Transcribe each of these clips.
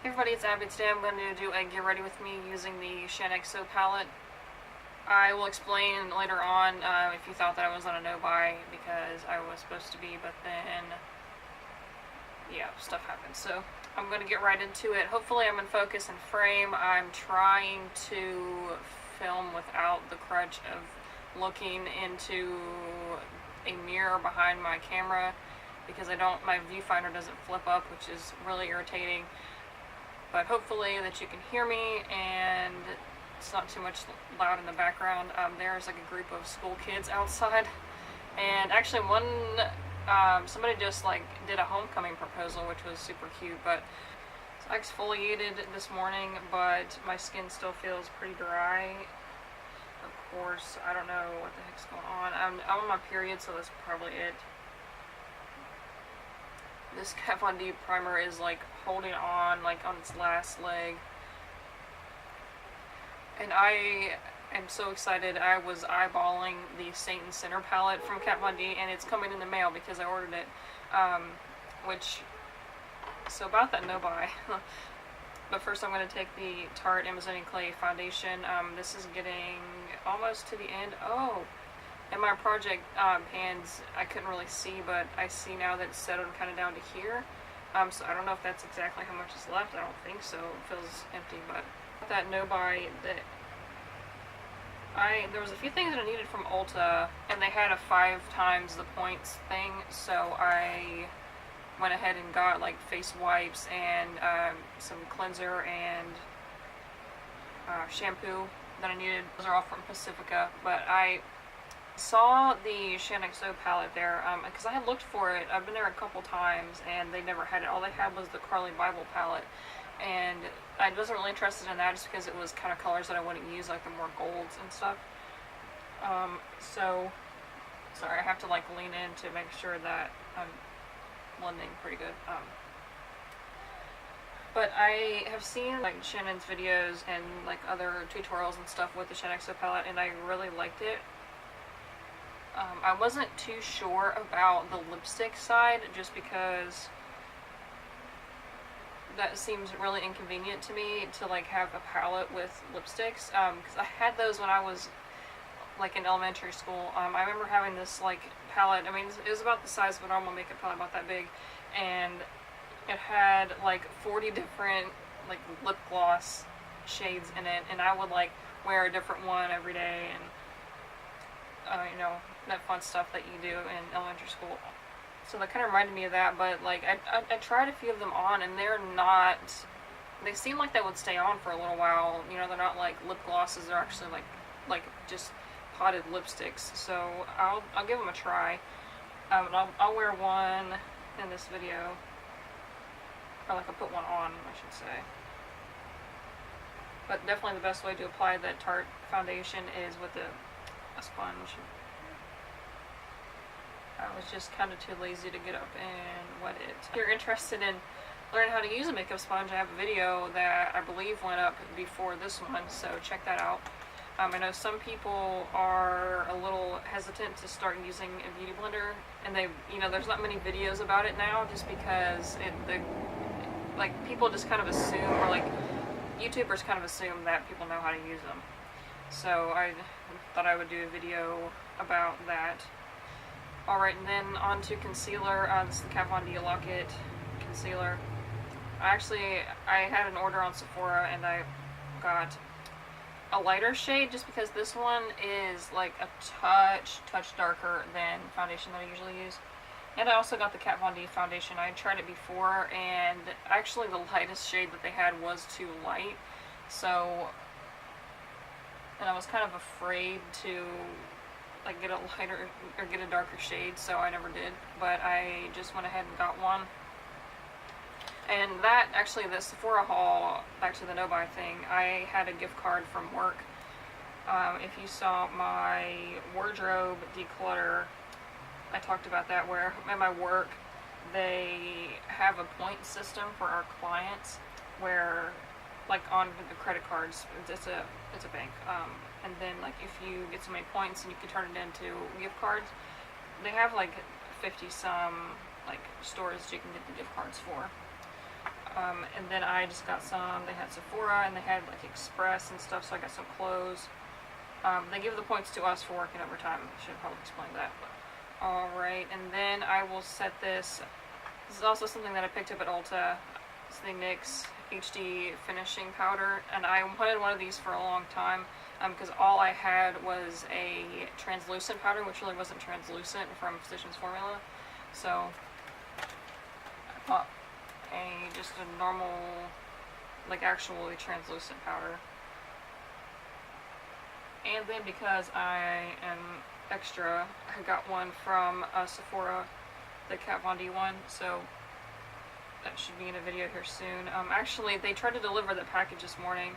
Hey everybody, it's Abby. Today I'm going to do a get ready with me using the Shaaanxo palette. I will explain later on if you thought that I was on a no-buy, because I was supposed to be, but then, yeah, stuff happened. So I'm going to get right into it. Hopefully I'm in focus and frame. I'm trying to film without the crutch of looking into a mirror behind my camera, because my viewfinder doesn't flip up, which is really irritating. But hopefully that you can hear me and it's not too much loud in the background. There's like a group of school kids outside, and actually somebody just like did a homecoming proposal, which was super cute. But I exfoliated this morning, but my skin still feels pretty dry. Of course, I don't know what the heck's going on. I'm on my period, so that's probably it. This Kat Von D primer is like holding on, like on its last leg. And I am so excited. I was eyeballing the Saint and Sinner palette from Kat Von D, and it's coming in the mail because I ordered it. So about that no buy. But first I'm going to take the Tarte Amazonian Clay foundation. This is getting almost to the end. Oh! In my project pans, I couldn't really see, but I see now that it's settled kind of down to here. So I don't know if that's exactly how much is left. I don't think so. It feels empty, but that no buy, there was a few things that I needed from Ulta, and they had a 5 times the points thing, so I went ahead and got like face wipes and some cleanser and shampoo that I needed. Those are all from Pacifica, but I saw the Shaaanxo palette there because I had looked for it. I've been there a couple times and they never had it. All they had was the Carly Bible palette, and I wasn't really interested in that just because it was kind of colors that I wouldn't use, like the more golds and stuff. So sorry, I have to like lean in to make sure that I'm blending pretty good. But I have seen like Shannon's videos and like other tutorials and stuff with the Shaaanxo palette, and I really liked it. I wasn't too sure about the lipstick side, just because that seems really inconvenient to me to like have a palette with lipsticks, because I had those when I was like in elementary school. I remember having this like palette. I mean, it was about the size of a normal makeup palette, about that big, and it had like 40 different like lip gloss shades in it, and I would like wear a different one every day, and you know, that fun stuff that you do in elementary school. So that kind of reminded me of that. But like I tried a few of them on, and they seem like they would stay on for a little while. You know, they're not like lip glosses, they're actually like just potted lipsticks. So I'll give them a try. I'll wear one in this video, or like I'll put one on, I should say. But definitely the best way to apply that Tarte foundation is with a sponge. I was just kind of too lazy to get up and wet it. If you're interested in learning how to use a makeup sponge, I have a video that I believe went up before this one, so check that out. I know some people are a little hesitant to start using a beauty blender, and there's not many videos about it now, just because people just kind of assume, or like YouTubers kind of assume that people know how to use them. So I thought I would do a video about that. Alright, and then on to concealer. This is the Kat Von D Lock-It concealer. I had an order on Sephora, and I got a lighter shade, just because this one is like a touch darker than foundation that I usually use. And I also got the Kat Von D foundation. I had tried it before, and actually the lightest shade that they had was too light. And I was kind of afraid to like get a lighter or get a darker shade, so I never did. But I just went ahead and got one. And that, actually, the Sephora haul, back to the no-buy thing, I had a gift card from work. If you saw my wardrobe declutter, I talked about that, where at my work they have a point system for our clients, where like on the credit cards, it's a bank, and then like if you get so many points and you can turn it into gift cards, they have like 50 some like stores you can get the gift cards for. And then I just got some. They had Sephora and they had like Express and stuff, so I got some clothes. They give the points to us for working overtime. I should probably explain that. Alright, and then I will set this. This is also something that I picked up at Ulta. It's the NYX HD finishing powder, and I wanted one of these for a long time because all I had was a translucent powder, which really wasn't translucent, from Physicians Formula. So I bought just a normal, like actually translucent powder. And then because I am extra, I got one from Sephora, the Kat Von D one, so that should be in a video here soon. Actually, they tried to deliver the package this morning,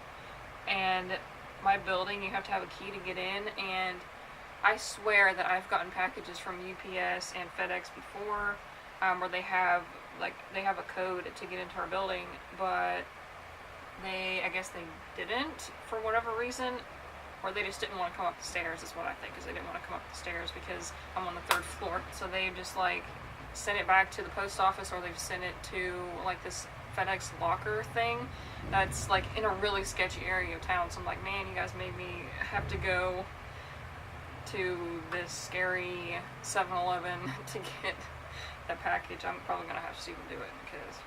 and my building, you have to have a key to get in, and I swear that I've gotten packages from UPS and FedEx before, where they have a code to get into our building, but I guess they didn't for whatever reason, or they just didn't want to come up the stairs, is what I think, because they didn't want to come up the stairs because I'm on the 3rd floor. So they just like sent it back to the post office, or they've sent it to like this FedEx locker thing that's like in a really sketchy area of town. So I'm like, man, you guys made me have to go to this scary 7-Eleven to get that package. I'm probably gonna have to even do it because.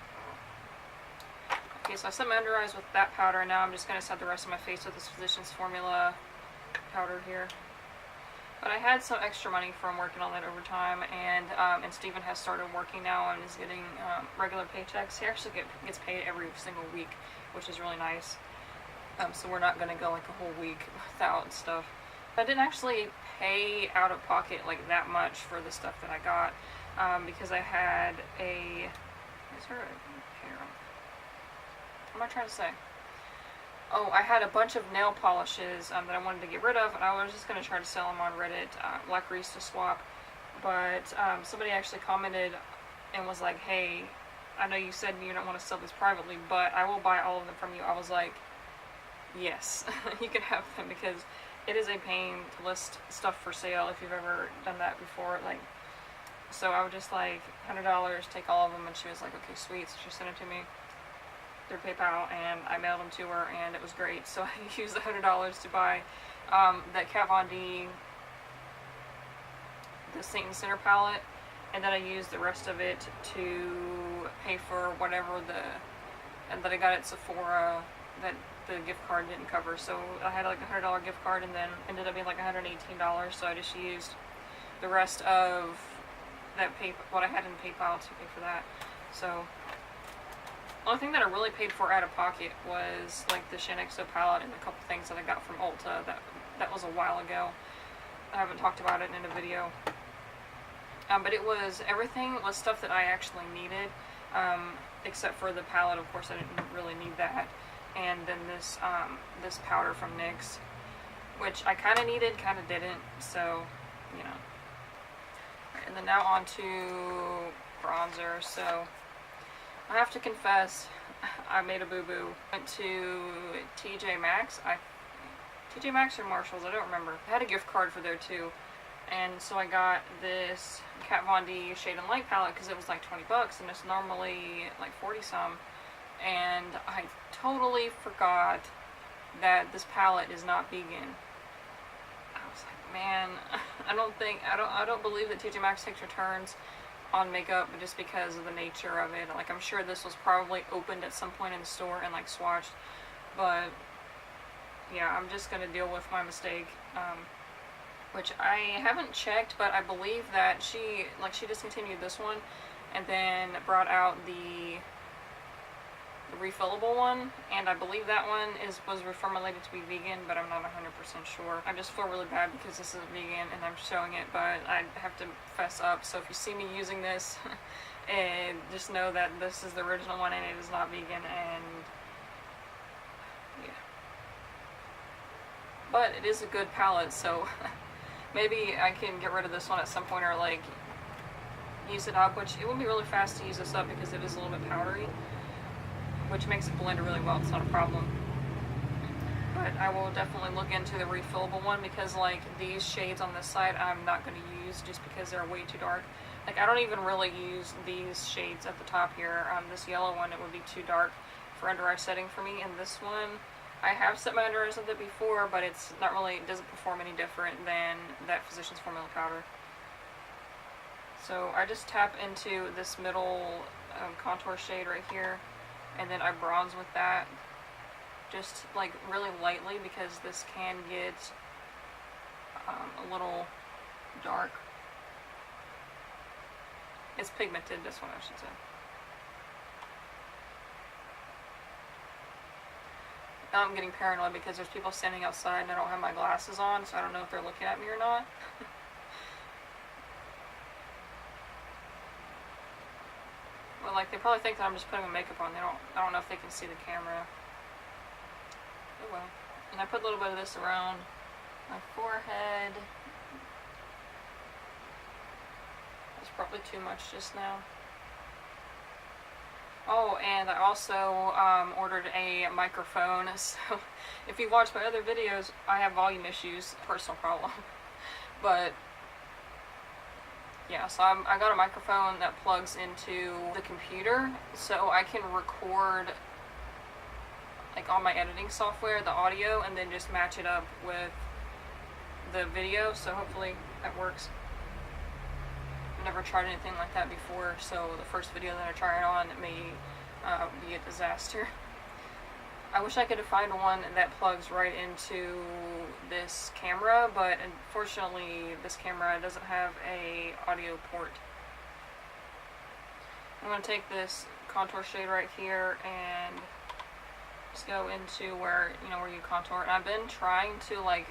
Okay, so I set my under eyes with that powder, and now I'm just gonna set the rest of my face with this Physicians Formula powder here. But I had some extra money from working on that overtime, and Steven has started working now and is getting regular paychecks. He actually gets paid every single week, which is really nice. So we're not gonna go like a whole week without stuff. I didn't actually pay out of pocket like that much for the stuff that I got, because I had a. Is there a here? What am I trying to say? Oh, I had a bunch of nail polishes that I wanted to get rid of, and I was just going to try to sell them on Reddit, like Barista Swap, but somebody actually commented and was like, hey, I know you said you don't want to sell these privately, but I will buy all of them from you. I was like, yes, you can have them, because it is a pain to list stuff for sale if you've ever done that before. Like, so I was just like, $100, take all of them, and she was like, okay, sweet, so she sent it to me through PayPal, and I mailed them to her, and it was great. So I used the $100 to buy that Kat Von D, the Saint and Sinner palette, and then I used the rest of it to pay for whatever and that I got at Sephora that the gift card didn't cover. So I had like a $100 gift card, and then ended up being like $118. So I just used the rest of that what I had in PayPal to pay for that. So. The only thing that I really paid for out of pocket was like the Shaaanxo palette and a couple things that I got from Ulta. That was a while ago. I haven't talked about it in a video. But everything was stuff that I actually needed, except for the palette. Of course, I didn't really need that. And then this powder from NYX, which I kind of needed, kind of didn't. So, you know. And then now on to bronzer. So. I have to confess, I made a boo-boo. Went to TJ Maxx. TJ Maxx or Marshalls, I don't remember. I had a gift card for there too. And so I got this Kat Von D Shade and Light palette because it was like $20 and it's normally like 40 some. And I totally forgot that this palette is not vegan. I was like, man, I don't believe that TJ Maxx takes returns on makeup just because of the nature of it. Like, I'm sure this was probably opened at some point in the store and like swatched, but yeah, I'm just gonna deal with my mistake, which I haven't checked, but I believe that she discontinued this one and then brought out the refillable one, and I believe that one was reformulated to be vegan, but I'm not 100% sure. I just feel really bad because this is vegan and I'm showing it, but I have to fess up. So if you see me using this, and just know that this is the original one and it is not vegan, and yeah. But it is a good palette, so maybe I can get rid of this one at some point, or like use it up, which it will be really fast to use this up because it is a little bit powdery, which makes it blend really well. It's not a problem. But I will definitely look into the refillable one, because like these shades on this side I'm not going to use just because they're way too dark. Like, I don't even really use these shades at the top here. This yellow one, it would be too dark for under eye setting for me, and this one, I have set my under eyes with it before, but it's not really, it doesn't perform any different than that Physicians Formula powder. So I just tap into this middle contour shade right here, and then I bronze with that, just like really lightly, because this can get a little dark. It's pigmented, this one I should say. Now I'm getting paranoid because there's people standing outside and I don't have my glasses on, so I don't know if they're looking at me or not. Well, like, they probably think that I'm just putting my makeup on. I don't know if they can see the camera. Oh well. And I put a little bit of this around my forehead. That's probably too much just now. Oh, and I also ordered a microphone, so if you watch my other videos, I have volume issues, personal problem. But yeah, so I got a microphone that plugs into the computer, so I can record, like, on my editing software, the audio, and then just match it up with the video, so hopefully that works. I've never tried anything like that before, so the first video that I try it on may be a disaster. I wish I could find one that plugs right into this camera, but unfortunately this camera doesn't have a audio port. I'm going to take this contour shade right here and just go into where, you know, where you contour. And I've been trying to, like,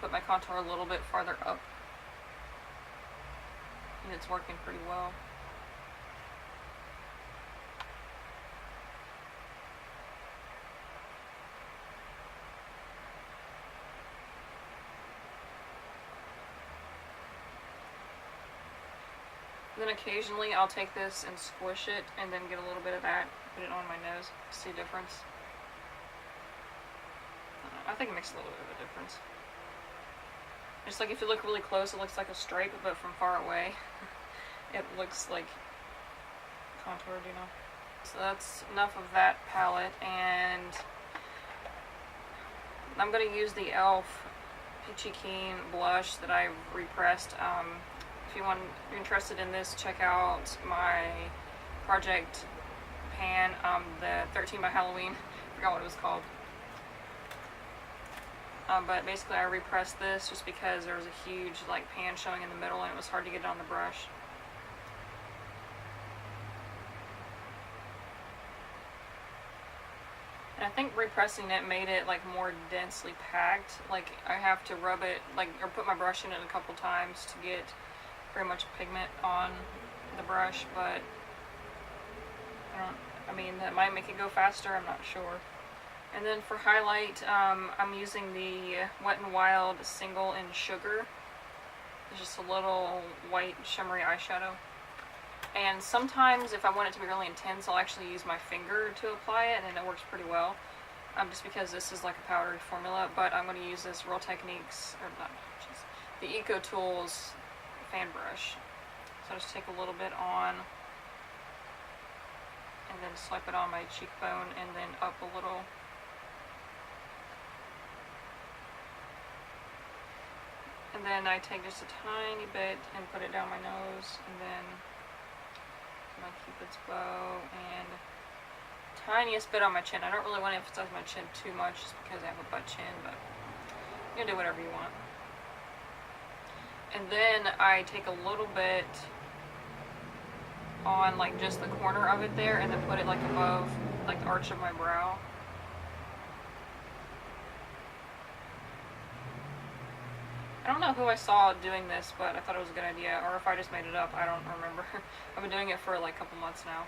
put my contour a little bit farther up, and it's working pretty well. Then occasionally I'll take this and squish it and then get a little bit of that, put it on my nose, see a difference. I think it makes a little bit of a difference. Just like if you look really close, it looks like a stripe, but from far away, it looks like contoured, you know. So that's enough of that palette, and I'm going to use the e.l.f. Peachy Keen blush that I've repressed. If you're interested in this, check out my project pan, the 13 by Halloween. I forgot what it was called. But basically I repressed this just because there was a huge, like, pan showing in the middle and it was hard to get it on the brush. And I think repressing it made it, like, more densely packed. Like, I have to rub it, like, or put my brush in it a couple times to get very much pigment on the brush, but I mean, that might make it go faster, I'm not sure. And then for highlight, I'm using the Wet n Wild Single in Sugar. It's just a little white shimmery eyeshadow. And sometimes if I want it to be really intense, I'll actually use my finger to apply it, and it works pretty well. Just because this is like a powdery formula, but I'm going to use this Real Techniques, or not, the Eco Tools fan brush. So I just take a little bit on, and then swipe it on my cheekbone, and then up a little. And then I take just a tiny bit and put it down my nose, and then my Cupid's bow, and tiniest bit on my chin. I don't really want to emphasize my chin too much just because I have a butt chin, but you can do whatever you want. And then I take a little bit on, like, just the corner of it there, and then put it, like, above, like, the arch of my brow. I don't know who I saw doing this, but I thought it was a good idea, or if I just made it up, I don't remember. I've been doing it for like a couple months now.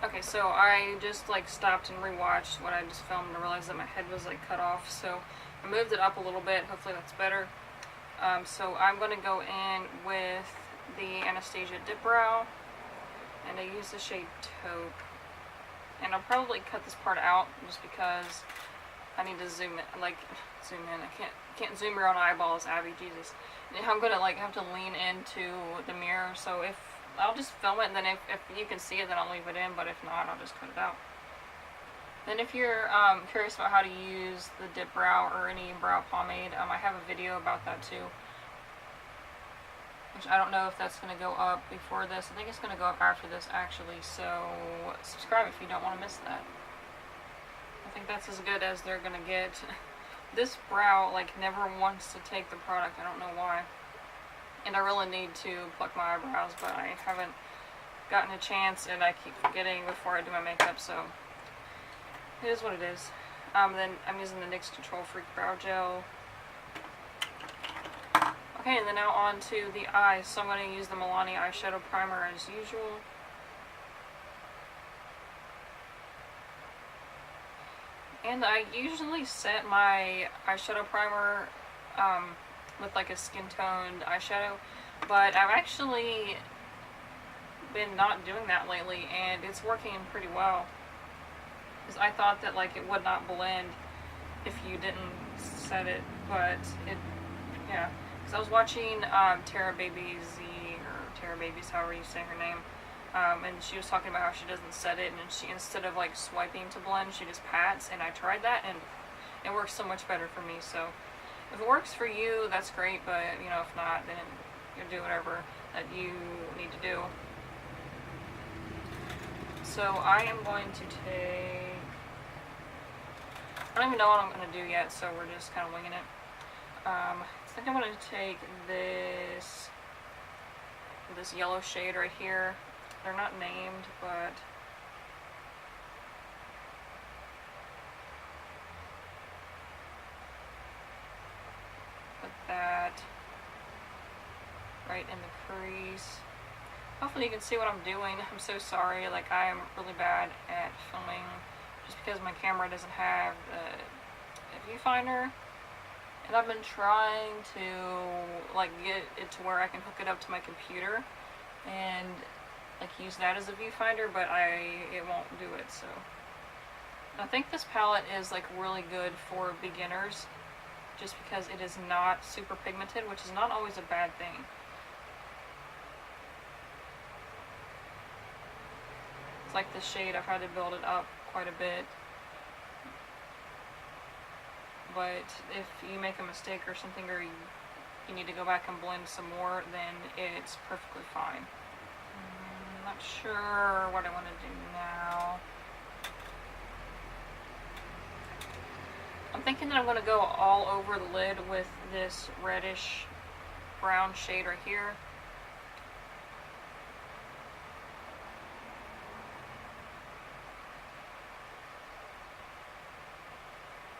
Okay, so I just, like, stopped and rewatched what I just filmed and realized that my head was, like, cut off, so I moved it up a little bit. Hopefully that's better. So I'm going to go in with the Anastasia Dip Brow, and I use the shade Taupe. And I'll probably cut this part out just because I need to zoom in, like, zoom in. I can't zoom your own eyeballs, Abby, Jesus. I'm gonna like have to lean into the mirror, so if I'll just film it, and then if you can see it, then I'll leave it in, but if not, I'll just cut it out. Then if you're curious about how to use the dip brow or any brow pomade, I have a video about that too. Which I don't know if that's going to go up before this. I think it's going to go up after this actually, so subscribe if you don't want to miss that. I think that's as good as they're going to get. This brow like never wants to take the product, I don't know why. And I really need to pluck my eyebrows, but I haven't gotten a chance, and I keep forgetting before I do my makeup, so it is what it is. Then I'm using the NYX Control Freak Brow Gel. Okay, and then now on to the eyes. So I'm going to use the Milani eyeshadow primer as usual. And I usually set my eyeshadow primer with like a skin toned eyeshadow, but I've actually been not doing that lately, and it's working pretty well. Because I thought that like it would not blend if you didn't set it, but it, yeah. Because I was watching Tara Baby Z, or Tara Baby's, however you say her name, and she was talking about how she doesn't set it, and she, instead of like swiping to blend, she just pats, and I tried that, and it works so much better for me. So if it works for you, that's great, but you know, if not, then you do whatever that you need to do. So I am going to take, I don't even know what I'm going to do yet, so we're just kind of winging it. I think I'm going to take this yellow shade right here. They're not named, but put that right in the crease. Hopefully you can see what I'm doing. I'm so sorry, like I am really bad at filming just because my camera doesn't have a viewfinder. And I've been trying to like get it to where I can hook it up to my computer and like use that as a viewfinder, but it won't do it. So I think this palette is like really good for beginners just because it is not super pigmented, which is not always a bad thing. It's like this shade, I've had to build it up quite a bit. But if you make a mistake or something, or you need to go back and blend some more, then it's perfectly fine. I'm not sure what I want to do now. I'm thinking that I'm going to go all over the lid with this reddish brown shade right here.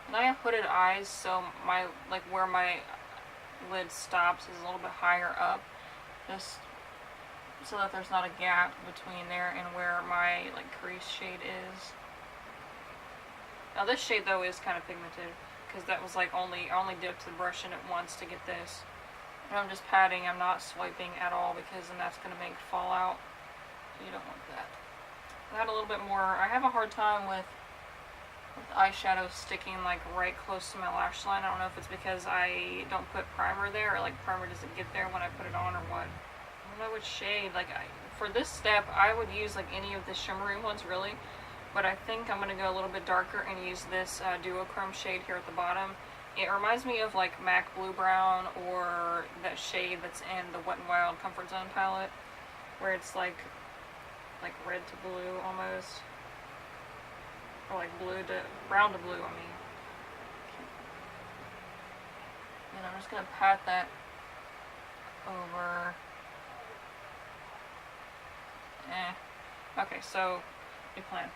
And I have hooded eyes, so my like where my lid stops is a little bit higher up, just so that there's not a gap between there and where my like crease shade is. Now this shade though is kind of pigmented because that was like I only dipped the brush in it once to get this. And I'm just patting, I'm not swiping at all because then that's going to make fallout. So you don't want that. I had a little bit more, I have a hard time with eyeshadow sticking like right close to my lash line. I don't know if it's because I don't put primer there, or like primer doesn't get there when I put it on, or what. I don't know which shade. Like for this step I would use like any of the shimmery ones really, but I think I'm going to go a little bit darker and use this duochrome shade here at the bottom. It reminds me of like MAC Blue Brown, or that shade that's in the Wet n Wild Comfort Zone palette, where it's like red to blue almost. Or like brown to blue, I mean. And I'm just going to pat that over. Okay, so new plan.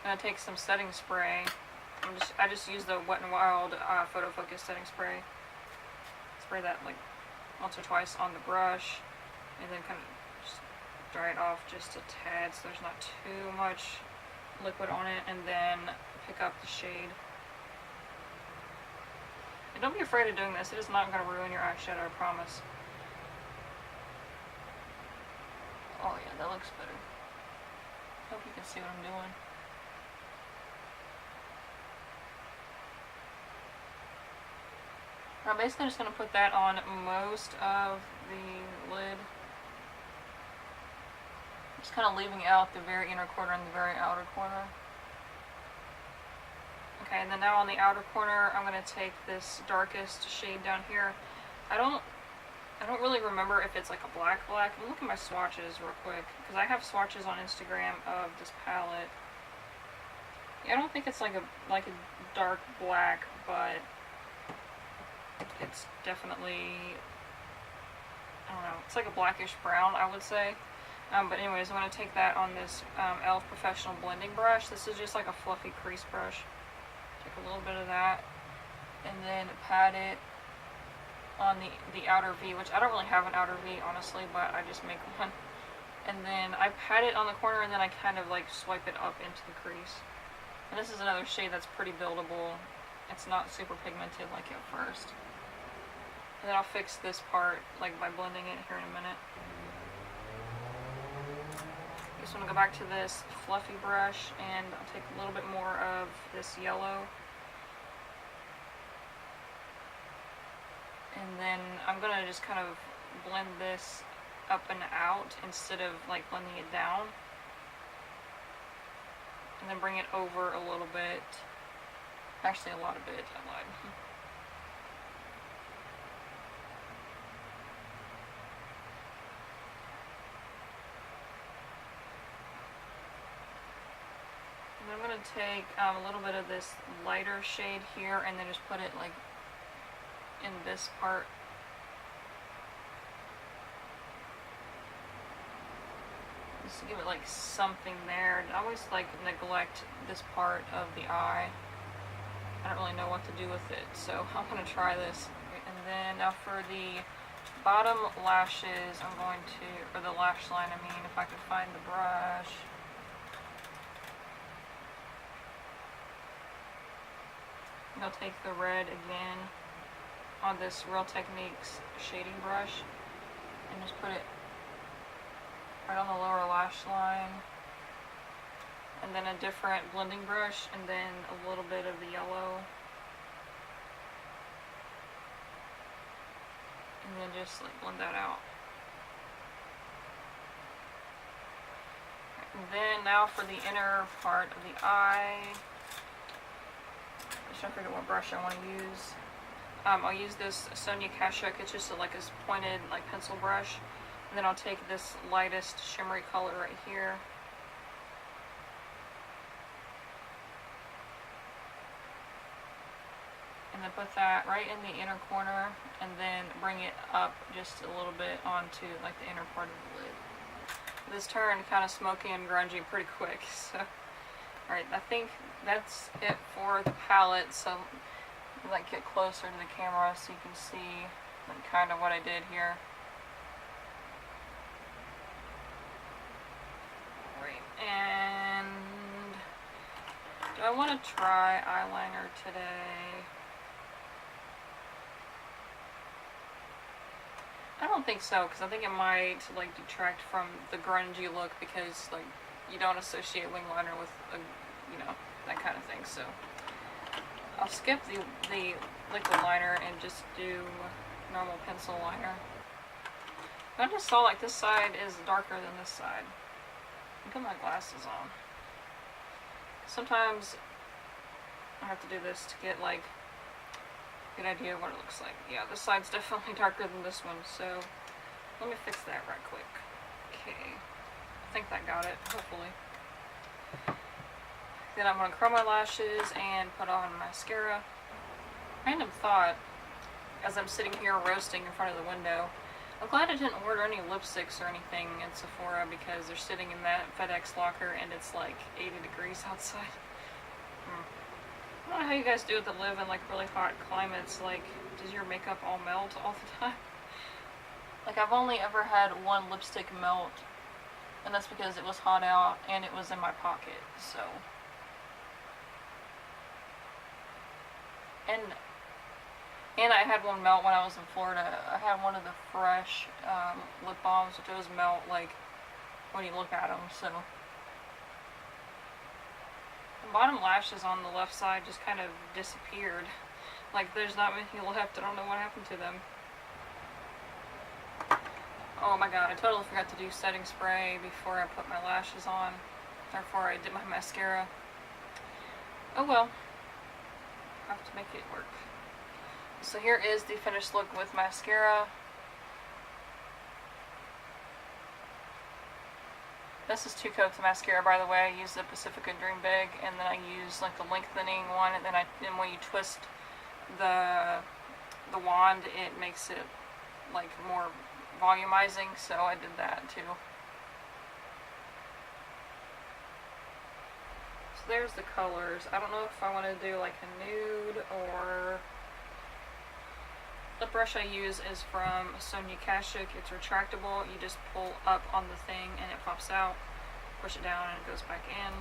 I'm going to take some setting spray. I just use the Wet n Wild Photo Focus setting spray. Spray that like once or twice on the brush, and then kind of just dry it off just a tad so there's not too much liquid on it, and then pick up the shade. And don't be afraid of doing this, it is not going to ruin your eyeshadow, I promise. Oh yeah, that looks better. Hope you can see what I'm doing. I'm basically just going to put that on most of the lid. Just kind of leaving out the very inner corner and the very outer corner. Okay, and then now on the outer corner, I'm going to take this darkest shade down here. I don't really remember if it's like a black. Let me look at my swatches real quick, because I have swatches on Instagram of this palette. Yeah, I don't think it's like a dark black, but it's definitely, I don't know, it's like a blackish brown, I would say. But anyways, I'm going to take that on this e.l.f. Professional Blending Brush. This is just like a fluffy crease brush. Take a little bit of that, and then pat it on the outer V, which I don't really have an outer V, honestly, but I just make one. And then I pat it on the corner, and then I kind of like swipe it up into the crease. And this is another shade that's pretty buildable. It's not super pigmented like at first. And then I'll fix this part like by blending it here in a minute. Just want to go back to this fluffy brush, and I'll take a little bit more of this yellow. And then I'm going to just kind of blend this up and out instead of like blending it down. And then bring it over a little bit. Actually, a lot of it, I lied. And I'm going to take a little bit of this lighter shade here and then just put it like in this part. Just to give it like something there. I always like neglect this part of the eye. I don't really know what to do with it, so I'm going to try this. And then now for the bottom lashes, I'm going to, or the lash line, I mean, if I can find the brush. I'll take the red again on this Real Techniques shading brush and just put it right on the lower lash line, and then a different blending brush, and then a little bit of the yellow, and then just like blend that out. And then now for the inner part of the eye, I'm trying to figure out what brush I want to use. I'll use this Sonia Kashuk. It's just like a pointed like pencil brush. And then I'll take this lightest shimmery color right here. And then put that right in the inner corner, and then bring it up just a little bit onto like the inner part of the lid. This turned kind of smoky and grungy pretty quick, so alright, I think that's it for the palette. So like get closer to the camera so you can see like kind of what I did here. Right, and do I want to try eyeliner today? I don't think so, because I think it might like detract from the grungy look, because like you don't associate wing liner with a, you know, that kind of thing. So I'll skip the liquid liner and just do normal pencil liner. I just saw like this side is darker than this side. I'll put my glasses on. Sometimes I have to do this to get like a good idea of what it looks like. Yeah, this side's definitely darker than this one, so let me fix that right quick. Okay, I think that got it, hopefully. Then I'm going to curl my lashes and put on mascara. Random thought, as I'm sitting here roasting in front of the window, I'm glad I didn't order any lipsticks or anything in Sephora, because they're sitting in that FedEx locker and it's like 80 degrees outside. I don't know how you guys do it that live in like really hot climates. Like, does your makeup all melt all the time? Like, I've only ever had one lipstick melt, and that's because it was hot out and it was in my pocket, so. And I had one melt when I was in Florida. I had one of the Fresh lip balms, which those melt like when you look at them, so. The bottom lashes on the left side just kind of disappeared. Like, there's not many left. I don't know what happened to them. Oh my god, I totally forgot to do setting spray before I put my lashes on. Or before I did my mascara. Oh well. I have to make it work. So here is the finished look with mascara. This is 2 coats of mascara, by the way. I use the Pacifica Dream Big, and then I use like the lengthening one, and then when you twist the wand, it makes it like more volumizing, so I did that too. So there's the colors. I don't know if I want to do like a nude or... The brush I use is from Sonia Kashuk. It's retractable. You just pull up on the thing and it pops out. Push it down and it goes back in.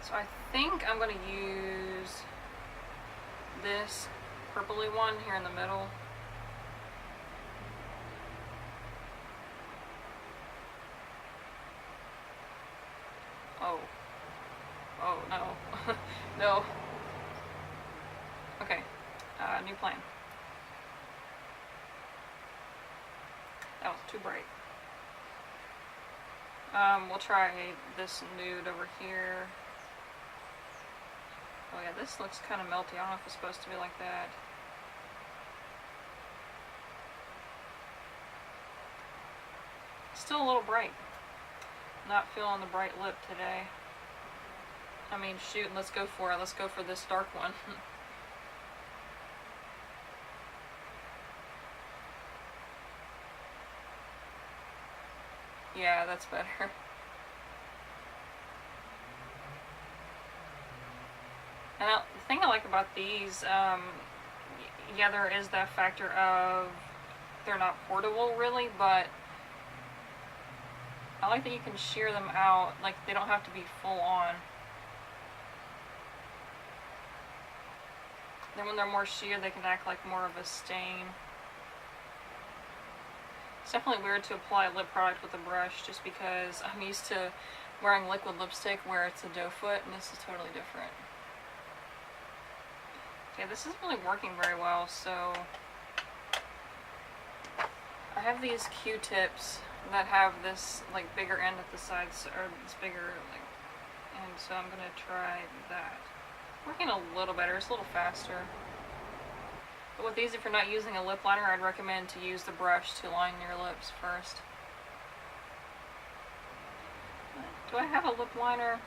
So I think I'm going to use this purpley one here in the middle. Oh no. No. Okay. New plan. That was too bright. We'll try this nude over here. Oh yeah, this looks kind of melty. I don't know if it's supposed to be like that. Still a little bright. Not feeling the bright lip today. I mean, shoot, let's go for it. Let's go for this dark one. Yeah, that's better. And the thing I like about these, yeah, there is that factor of they're not portable really, but I like that you can shear them out. Like, they don't have to be full on. Then when they're more sheer, they can act like more of a stain. It's definitely weird to apply a lip product with a brush just because I'm used to wearing liquid lipstick where it's a doe foot, and this is totally different. Okay, this isn't really working very well, so I have these Q-tips that have this like bigger end at the sides, or this bigger like, and so I'm gonna try that. Working a little better, it's a little faster. But with these, if you're not using a lip liner, I'd recommend to use the brush to line your lips first. Do I have a lip liner?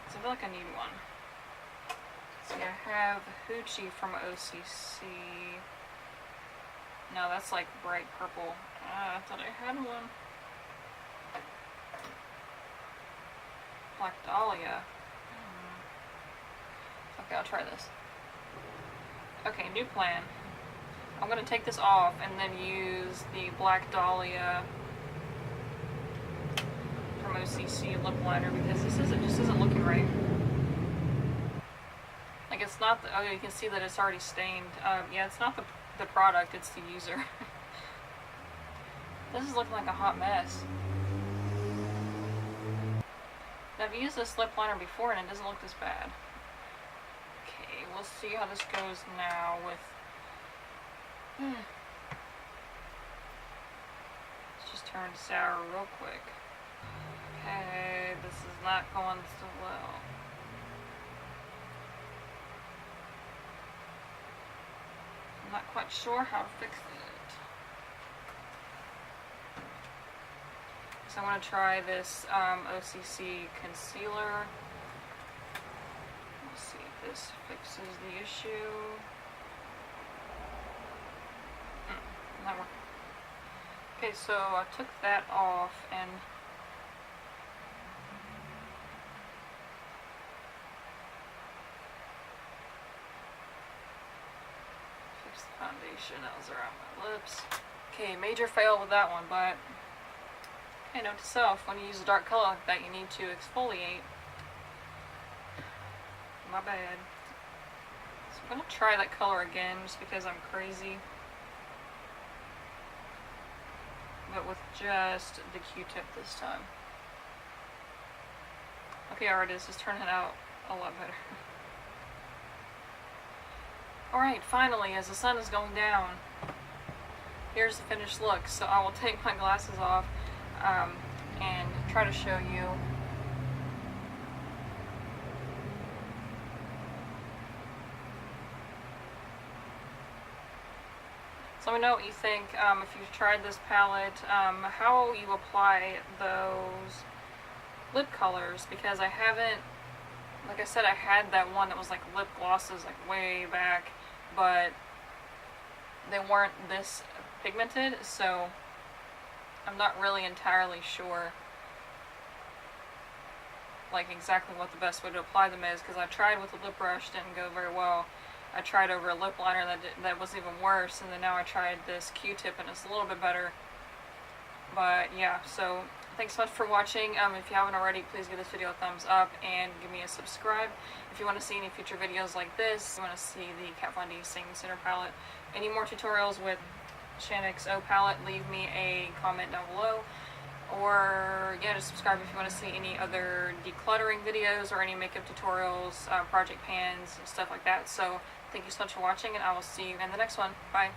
Because I feel like I need one. See, I have Hoochie from OCC. No, that's like bright purple. I thought I had one. Black Dahlia. Okay, I'll try this. Okay, new plan. I'm going to take this off and then use the Black Dahlia from OCC lip liner because this just isn't looking right. Like, it's not the, oh, you can see that it's already stained. Yeah, it's not the product, it's the user. This is looking like a hot mess. Now, I've used this lip liner before and it doesn't look this bad. Okay, we'll see how this goes now with... Let's just turn sour real quick. Okay, this is not going so well. I'm not quite sure how to fix it. So I'm going to try this OCC concealer. Let's see if this fixes the issue. Not working. Okay, so I took that off and fix the foundation that was around my lips. Okay, major fail with that one, but okay, note to self, when you use a dark color like that, you need to exfoliate. My bad. So I'm gonna try that color again just because I'm crazy. But with just the Q-tip this time. Okay, artist is turning out a lot better. Alright, finally, as the sun is going down, here's the finished look. So I will take my glasses off and try to show you. So let me know what you think, if you've tried this palette, how you apply those lip colors, because I haven't, like I said, I had that one that was like lip glosses like way back, but they weren't this pigmented, so I'm not really entirely sure like exactly what the best way to apply them is, because I tried with a lip brush, didn't go very well. I tried over a lip liner that was even worse, and then now I tried this Q-tip and it's a little bit better. But yeah, so thanks so much for watching. If you haven't already, please give this video a thumbs up and give me a subscribe. If you want to see any future videos like this, you want to see the Kat Von D Sing Center palette, any more tutorials with Shaaanxo palette, leave me a comment down below. Or yeah, just subscribe if you want to see any other decluttering videos or any makeup tutorials, project pans, stuff like that. So thank you so much for watching, and I will see you in the next one. Bye.